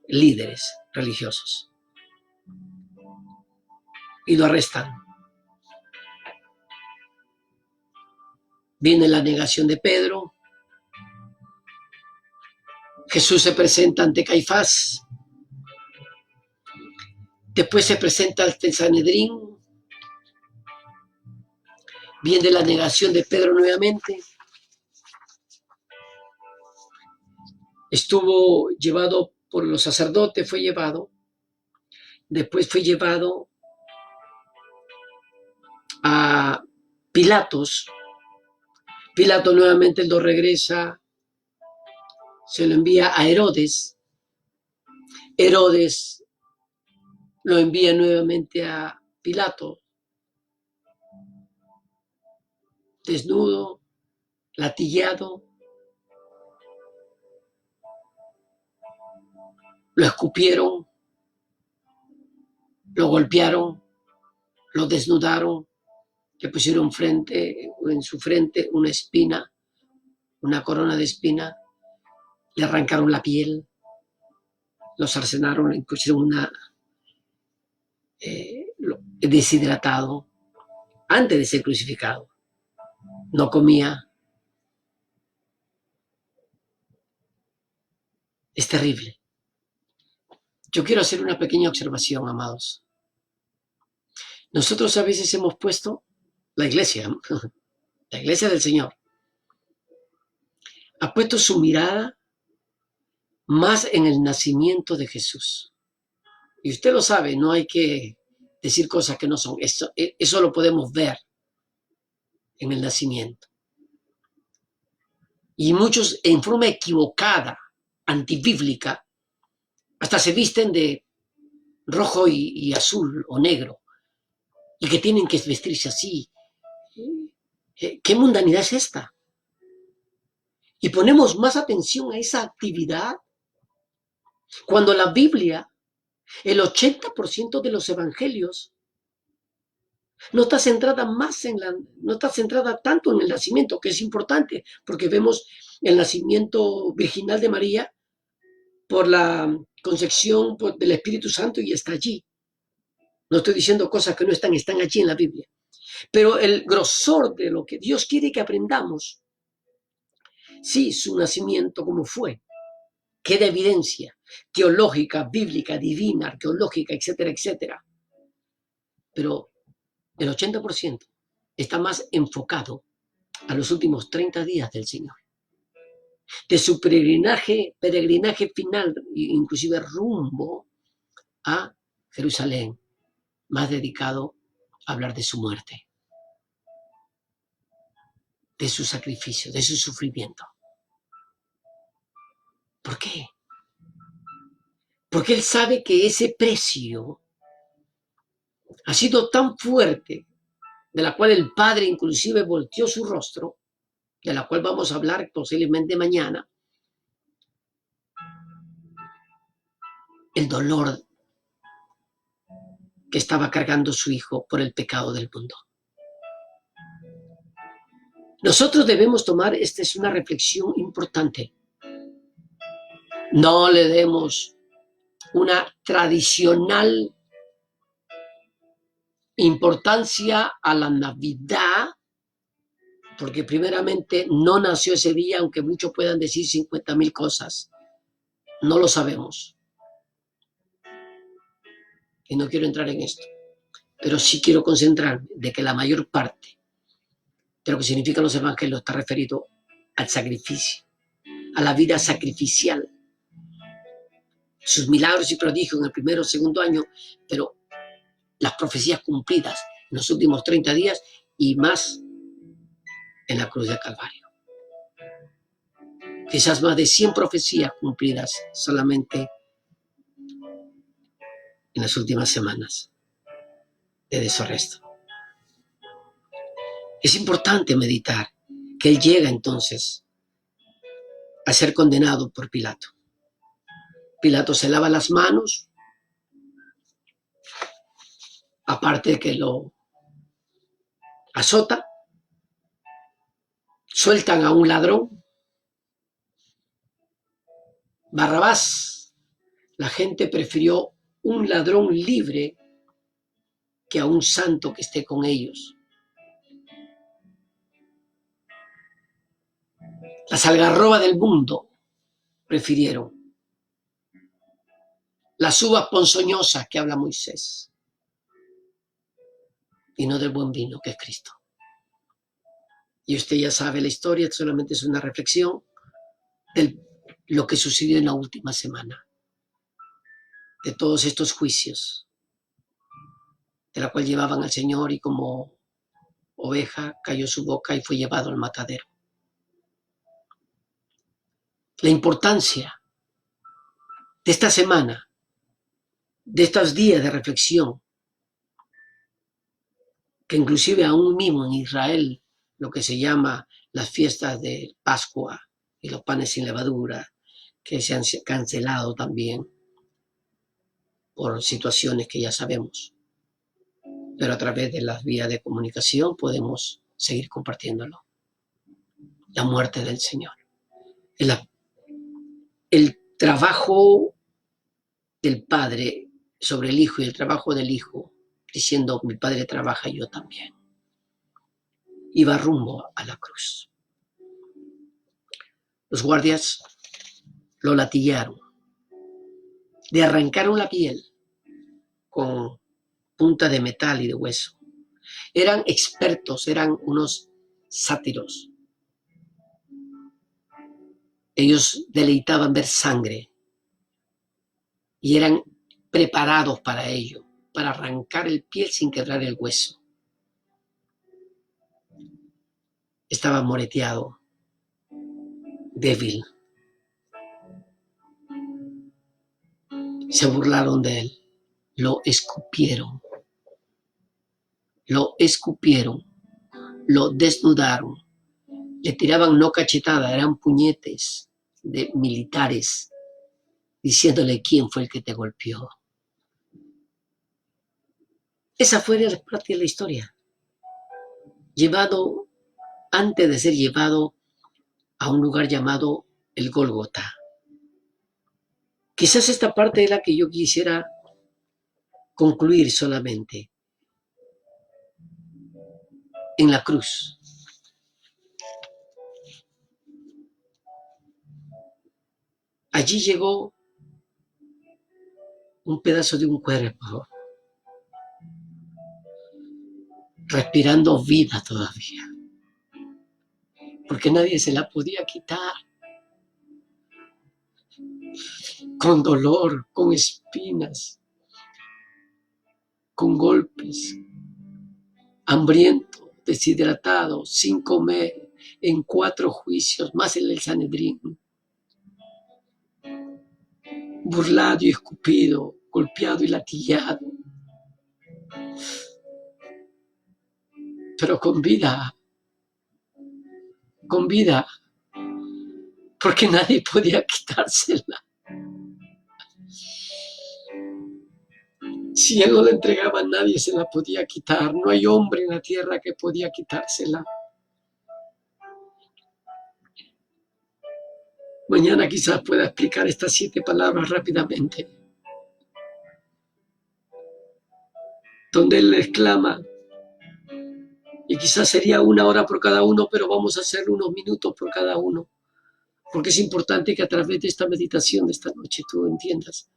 líderes religiosos. Y lo arrestan. Viene la negación de Pedro. Jesús se presenta ante Caifás. Después se presenta ante el Sanedrín. Viene la negación de Pedro nuevamente. Estuvo llevado por los sacerdotes, fue llevado. Después fue llevado a Pilatos. Pilato nuevamente lo regresa, se lo envía a Herodes. Herodes lo envía nuevamente a Pilato, desnudo, latillado, lo escupieron, lo golpearon, lo desnudaron, le pusieron en su frente una espina, una corona de espina, le arrancaron la piel, lo cercenaron, le pusieron deshidratado antes de ser crucificado. No comía. Es terrible. Yo quiero hacer una pequeña observación, amados. Nosotros a veces hemos puesto la iglesia del Señor, ha puesto su mirada más en el nacimiento de Jesús. Y usted lo sabe, no hay que decir cosas que no son. Eso lo podemos ver en el nacimiento. Y muchos, en forma equivocada, antibíblica, hasta se visten de rojo y azul o negro, y que tienen que vestirse así. ¿Qué mundanidad es esta? Y ponemos más atención a esa actividad cuando la Biblia, el 80% de los evangelios, no está centrada no está centrada tanto en el nacimiento, que es importante, porque vemos el nacimiento virginal de María por la concepción del Espíritu Santo y está allí. No estoy diciendo cosas que no están allí en la Biblia. Pero el grosor de lo que Dios quiere que aprendamos, sí, su nacimiento como fue, queda evidencia teológica, bíblica, divina, arqueológica, etcétera, etcétera. Pero el 80% está más enfocado a los últimos 30 días del Señor. De su peregrinaje final, inclusive rumbo a Jerusalén, más dedicado a hablar de su muerte, de su sacrificio, de su sufrimiento. ¿Por qué? Porque Él sabe que ese precio ha sido tan fuerte, de la cual el Padre inclusive volteó su rostro, de la cual vamos a hablar posiblemente mañana, el dolor que estaba cargando su Hijo por el pecado del mundo. Nosotros debemos tomar, esta es una reflexión importante, no le demos una tradicional importancia a la Navidad, porque primeramente no nació ese día, aunque muchos puedan decir 50,000 cosas. No lo sabemos. Y no quiero entrar en esto. Pero sí quiero concentrarme de que la mayor parte de lo que significan los evangelios está referido al sacrificio, a la vida sacrificial. Sus milagros y prodigios en el primero o segundo año, pero las profecías cumplidas en los últimos 30 días y más en la cruz del Calvario. Quizás más de 100 profecías cumplidas solamente en las últimas semanas de su arresto. Es importante meditar que Él llega entonces a ser condenado por Pilato. Pilato se lava las manos, aparte de que lo azota, sueltan a un ladrón, Barrabás. La gente prefirió un ladrón libre que a un santo que esté con ellos. Las algarrobas del mundo prefirieron. Las uvas ponzoñosas que habla Moisés. Y no del buen vino que es Cristo. Y usted ya sabe la historia, solamente es una reflexión de lo que sucedió en la última semana. De todos estos juicios, de la cual llevaban al Señor y como oveja cayó su boca y fue llevado al matadero. La importancia de esta semana de estos días de reflexión, que inclusive aún mismo en Israel, lo que se llama las fiestas de Pascua y los panes sin levadura, que se han cancelado también por situaciones que ya sabemos, pero a través de las vías de comunicación podemos seguir compartiéndolo. La muerte del Señor. El trabajo del Padre sobre el Hijo y el trabajo del Hijo, diciendo, mi Padre trabaja, yo también. Iba rumbo a la cruz. Los guardias lo latillaron, le arrancaron la piel con punta de metal y de hueso. Eran expertos, eran unos sátiros. Ellos deleitaban ver sangre y eran preparados para ello, para arrancar el piel sin quebrar el hueso. Estaba moreteado, débil. Se burlaron de él, lo escupieron, lo desnudaron, le tiraban no cachetadas, eran puñetes de militares, diciéndole quién fue el que te golpeó. Esa fue la parte de la historia. Llevado, antes de ser llevado a un lugar llamado el Gólgota. Quizás esta parte es la que yo quisiera concluir solamente. En la cruz. Allí llegó un pedazo de un cuerpo, respirando vida todavía, porque nadie se la podía quitar, con dolor, con espinas, con golpes, hambriento, deshidratado, sin comer, en 4 juicios, más en el Sanedrín, burlado y escupido, golpeado y latillado, pero con vida, porque nadie podía quitársela. Si él no la entregaba, nadie se la podía quitar. No hay hombre en la tierra que podía quitársela. Mañana quizás pueda explicar estas 7 palabras rápidamente, donde él exclama, y quizás sería 1 hora por cada uno, pero vamos a hacer unos minutos por cada uno, porque es importante que a través de esta meditación de esta noche tú entiendas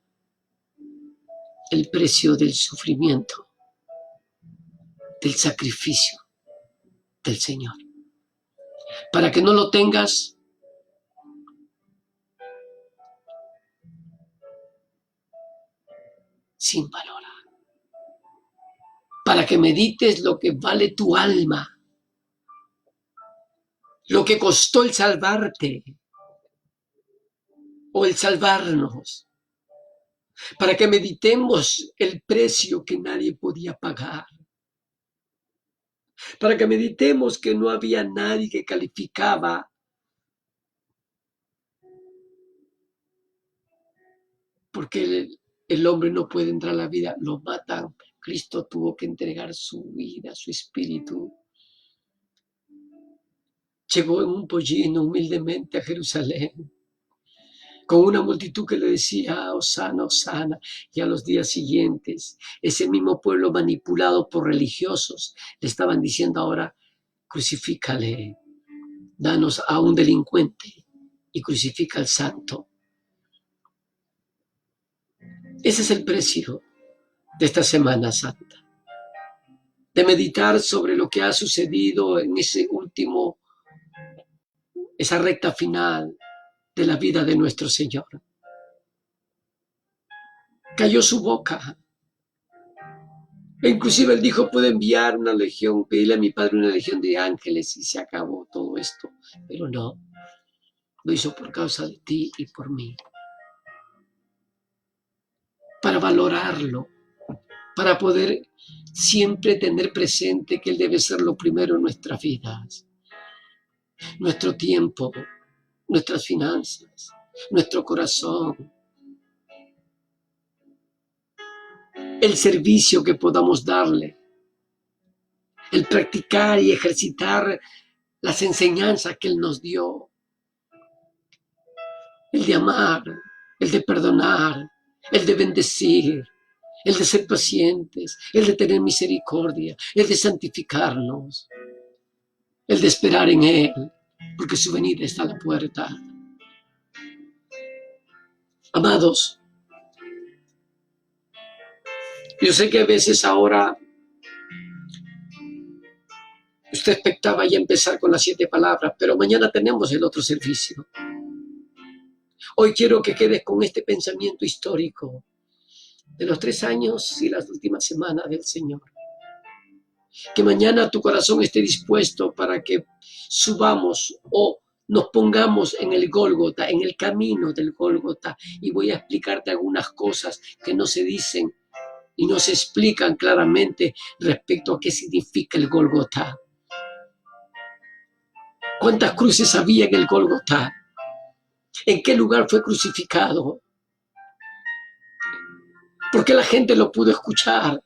el precio del sufrimiento, del sacrificio del Señor, para que no lo tengas sin valor, para que medites lo que vale tu alma, lo que costó el salvarte o el salvarnos, para que meditemos el precio que nadie podía pagar, para que meditemos que no había nadie que calificaba, porque el hombre no puede entrar a la vida, lo matan. Cristo tuvo que entregar su vida, su espíritu. Llegó en un pollino humildemente a Jerusalén, con una multitud que le decía, Hosana, Hosana, y a los días siguientes, ese mismo pueblo manipulado por religiosos, le estaban diciendo ahora, crucifícale, danos a un delincuente y crucifica al santo. Ese es el precio de esta Semana Santa, de meditar sobre lo que ha sucedido en esa recta final de la vida de nuestro Señor. Cayó su boca. E inclusive él dijo, puedo enviar una legión, pedirle a mi padre una legión de ángeles y se acabó todo esto. Pero no, lo hizo por causa de ti y por mí. para valorarlo, para poder siempre tener presente que Él debe ser lo primero en nuestras vidas, nuestro tiempo, nuestras finanzas, nuestro corazón, el servicio que podamos darle, el practicar y ejercitar las enseñanzas que Él nos dio, el de amar, el de perdonar, el de bendecir, el de ser pacientes, el de tener misericordia, el de santificarnos, el de esperar en Él, porque su venida está a la puerta. Amados, yo sé que a veces ahora usted expectaba ya empezar con las 7 palabras, pero mañana tenemos el otro servicio. Hoy quiero que quedes con este pensamiento histórico de los 3 años y las últimas semanas del Señor. Que mañana tu corazón esté dispuesto para que subamos o nos pongamos en el Gólgota, en el camino del Gólgota. Y voy a explicarte algunas cosas que no se dicen y no se explican claramente respecto a qué significa el Gólgota. ¿Cuántas cruces había en el Gólgota? ¿En qué lugar fue crucificado? ¿Por qué la gente lo pudo escuchar?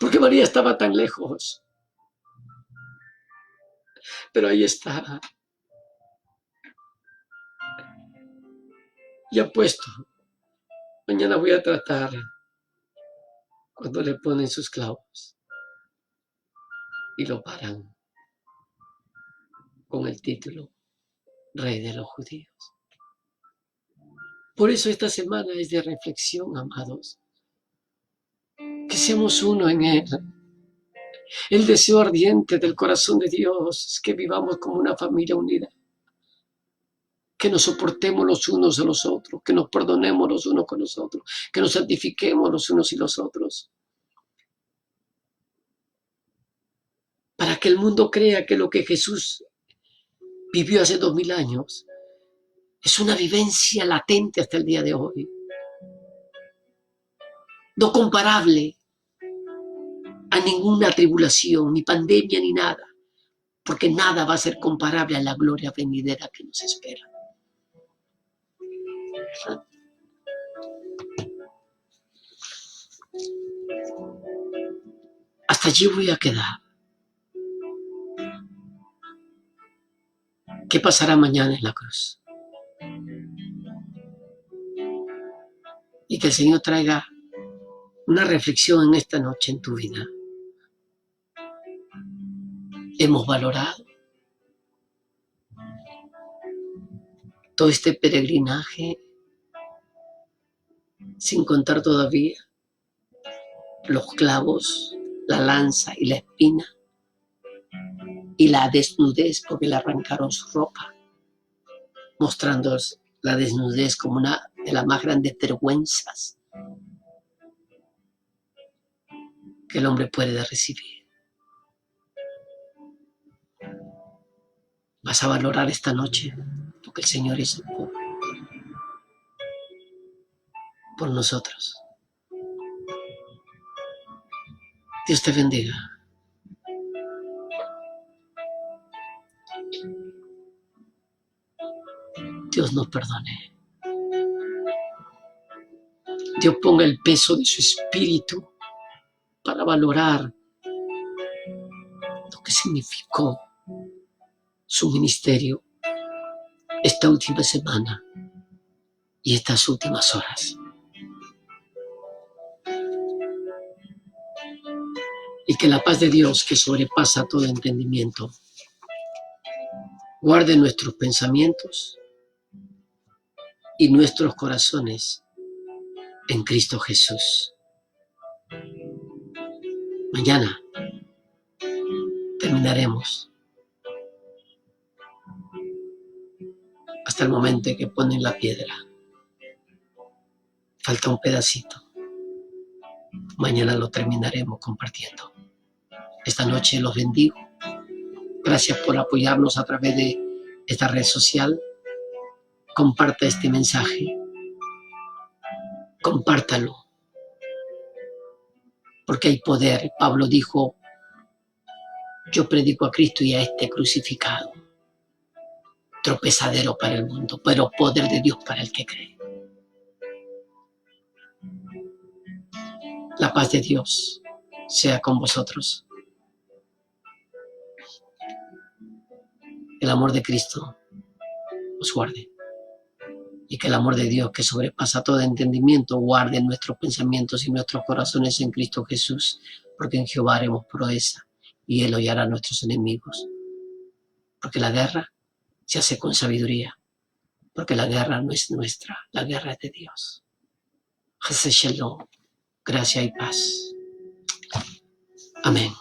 ¿Por qué María estaba tan lejos? Pero ahí está. Ya puesto. Mañana voy a tratar cuando le ponen sus clavos y lo paran con el título Rey de los Judíos. Por eso esta semana es de reflexión, amados. Que seamos uno en Él. El deseo ardiente del corazón de Dios es que vivamos como una familia unida. Que nos soportemos los unos a los otros, que nos perdonemos los unos con los otros, que nos santifiquemos los unos y los otros. Para que el mundo crea que lo que Jesús vivió hace 2000 años es una vivencia latente hasta el día de hoy. No comparable a ninguna tribulación, ni pandemia, ni nada. Porque nada va a ser comparable a la gloria venidera que nos espera. Hasta allí voy a quedar. ¿Qué pasará mañana en la cruz? Y que el Señor traiga una reflexión en esta noche en tu vida. Hemos valorado todo este peregrinaje, sin contar todavía los clavos, la lanza y la espina, y la desnudez porque le arrancaron su ropa, mostrando la desnudez como una de las más grandes vergüenzas que el hombre puede recibir. Vas a valorar esta noche lo que el Señor hizo por nosotros. Dios te bendiga. Dios nos perdone. Dios ponga el peso de su espíritu para valorar lo que significó su ministerio esta última semana y estas últimas horas. Y que la paz de Dios, que sobrepasa todo entendimiento, guarde nuestros pensamientos y nuestros corazones en Cristo Jesús. Mañana terminaremos hasta el momento en que ponen la piedra. Falta un pedacito. Mañana lo terminaremos compartiendo. Esta noche los bendigo. Gracias por apoyarnos a través de esta red social. Comparta este mensaje compártalo, porque hay poder. Pablo dijo, yo predico a Cristo y a este crucificado, tropezadero para el mundo, pero poder de Dios para el que cree. La paz de Dios sea con vosotros. El amor de Cristo os guarde. Y que el amor de Dios, que sobrepasa todo entendimiento, guarde nuestros pensamientos y nuestros corazones en Cristo Jesús, porque en Jehová haremos proeza y Él hollará a nuestros enemigos. Porque la guerra se hace con sabiduría, porque la guerra no es nuestra, la guerra es de Dios. Jesús Shalom, gracia y paz. Amén.